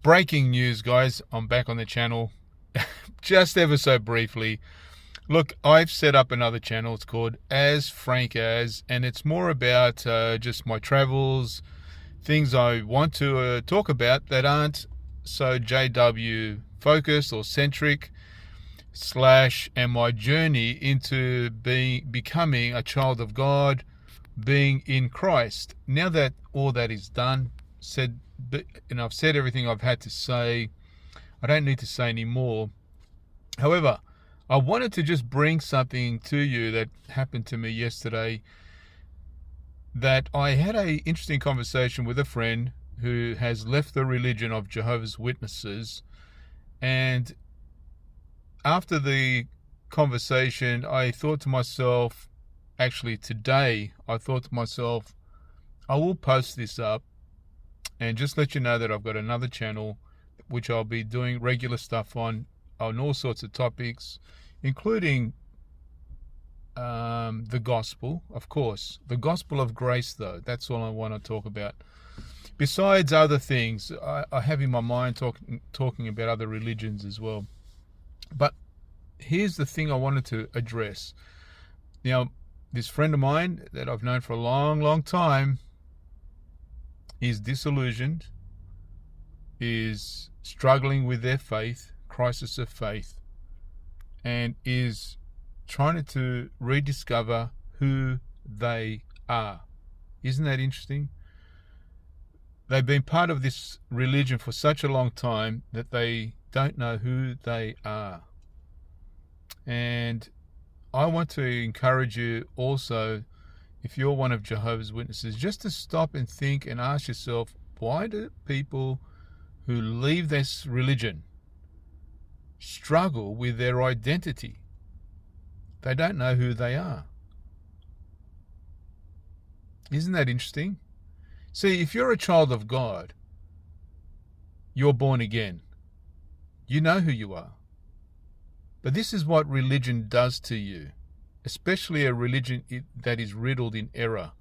Breaking news, guys. I'm back on the channel. Just ever so briefly. Look, I've set up another channel. It's called AzFrankAz, and it's more about just my travels, things I want to talk about that aren't so JW focused or centric, and my journey into becoming a child of God, being in Christ. Now that all that is done, I've said everything I've had to say. I don't need to say any more. However, I wanted to just bring something to you that happened to me yesterday. That I had an interesting conversation with a friend who has left the religion of Jehovah's Witnesses, and after the conversation, I thought to myself, actually today, I thought to myself, I will post this up and just let you know that I've got another channel which I'll be doing regular stuff on all sorts of topics, including the gospel, of course. The gospel of grace, though, that's all I want to talk about. Besides other things, I have in my mind talking about other religions as well. But here's the thing I wanted to address. Now, this friend of mine that I've known for a long, long time is disillusioned, is struggling with their faith, crisis of faith, and is trying to rediscover who they are. Isn't that interesting? They've been part of this religion for such a long time that they don't know who they are. And I want to encourage you also, if you're one of Jehovah's Witnesses, just to stop and think and ask yourself, why do people who leave this religion struggle with their identity? They don't know who they are. Isn't that interesting? See, if you're a child of God, you're born again. You know who you are. But this is what religion does to you, especially a religion that is riddled in error.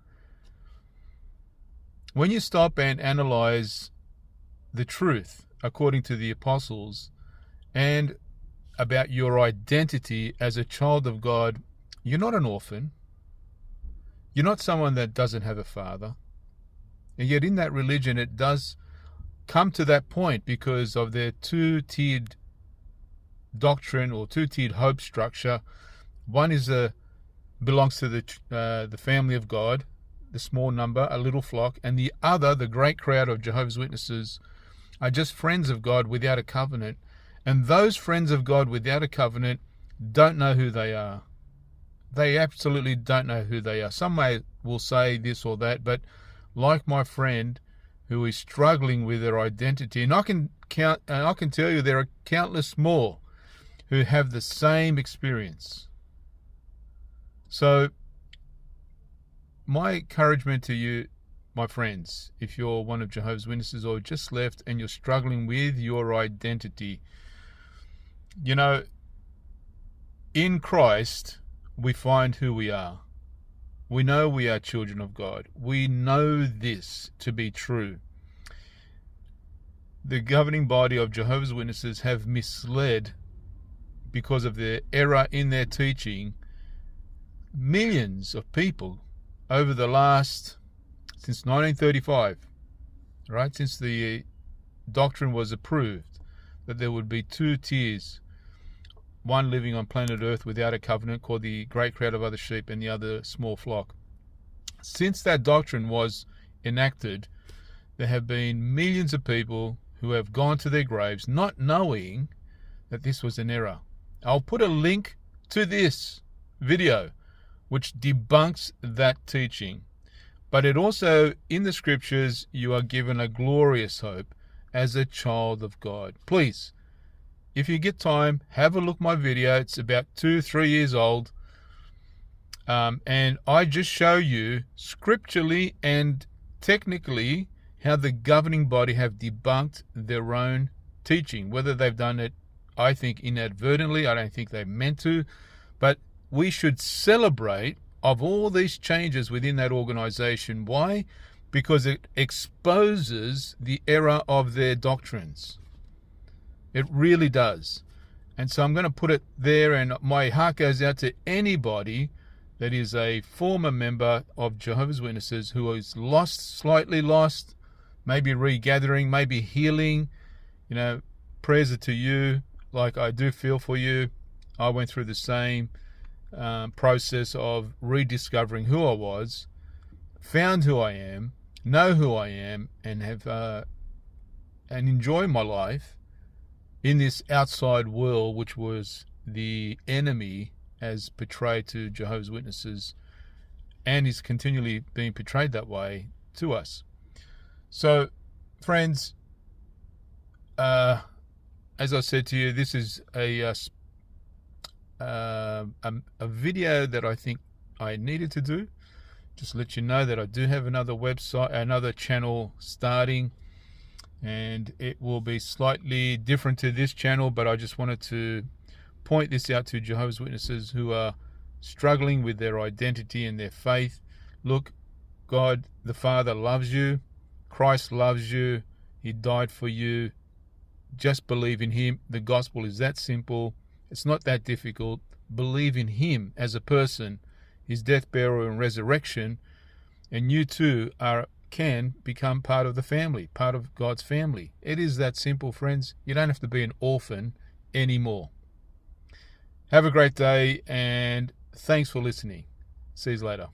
When you stop and analyze the truth according to the apostles and about your identity as a child of God, you're not an orphan. You're not someone that doesn't have a father. And yet in that religion it does come to that point because of their two-tiered doctrine or two-tiered hope structure. One is belongs to the family of God, the small number, a little flock, and the other, the great crowd of Jehovah's Witnesses, are just friends of God without a covenant. And those friends of God without a covenant don't know who they are. They absolutely don't know who they are. Some will say this or that, but like my friend who is struggling with their identity, and I can tell you there are countless more who have the same experience. So my encouragement to you, my friends, if you're one of Jehovah's Witnesses or just left and you're struggling with your identity, you know, in Christ we find who we are. We know we are children of God. We know this to be true. The governing body of Jehovah's Witnesses have misled, because of their error in their teaching, millions of people over the since 1935, right? Since the doctrine was approved that there would be two tiers, one living on planet Earth without a covenant called the great crowd of other sheep and the other small flock. Since that doctrine was enacted, there have been millions of people who have gone to their graves not knowing that this was an error. I'll put a link to this video which debunks that teaching. But it also, in the scriptures, you are given a glorious hope as a child of God. Please, if you get time, have a look at my video. It's about 2-3 years old. And I just show you scripturally and technically how the governing body have debunked their own teaching. Whether they've done it, I think, inadvertently. I don't think they meant to. But we should celebrate of all these changes within that organization. Why? because it exposes the error of their doctrines. It really does. And so I'm going to put it there, and my heart goes out to anybody that is a former member of Jehovah's Witnesses who is lost, slightly lost, maybe regathering, maybe healing. You know, prayers are to you. Like, I do feel for you. I went through the same process of rediscovering who I was, found who I am, know who I am, and have and enjoy my life in this outside world, which was the enemy as portrayed to Jehovah's Witnesses, and is continually being portrayed that way to us. So, friends, as I said to you, this is a video that I think I needed to do. Just let you know that I do have another website, another channel starting, and it will be slightly different to this channel, but I just wanted to point this out to Jehovah's Witnesses who are struggling with their identity and their faith. Look, God the Father loves you. Christ loves you. He died for you. Just believe in Him. The gospel is that simple. It's not that difficult. Believe in Him as a person, His death, burial, and resurrection, and you too can become part of the family, part of God's family. It is that simple, friends. You don't have to be an orphan anymore. Have a great day, and thanks for listening. See you later.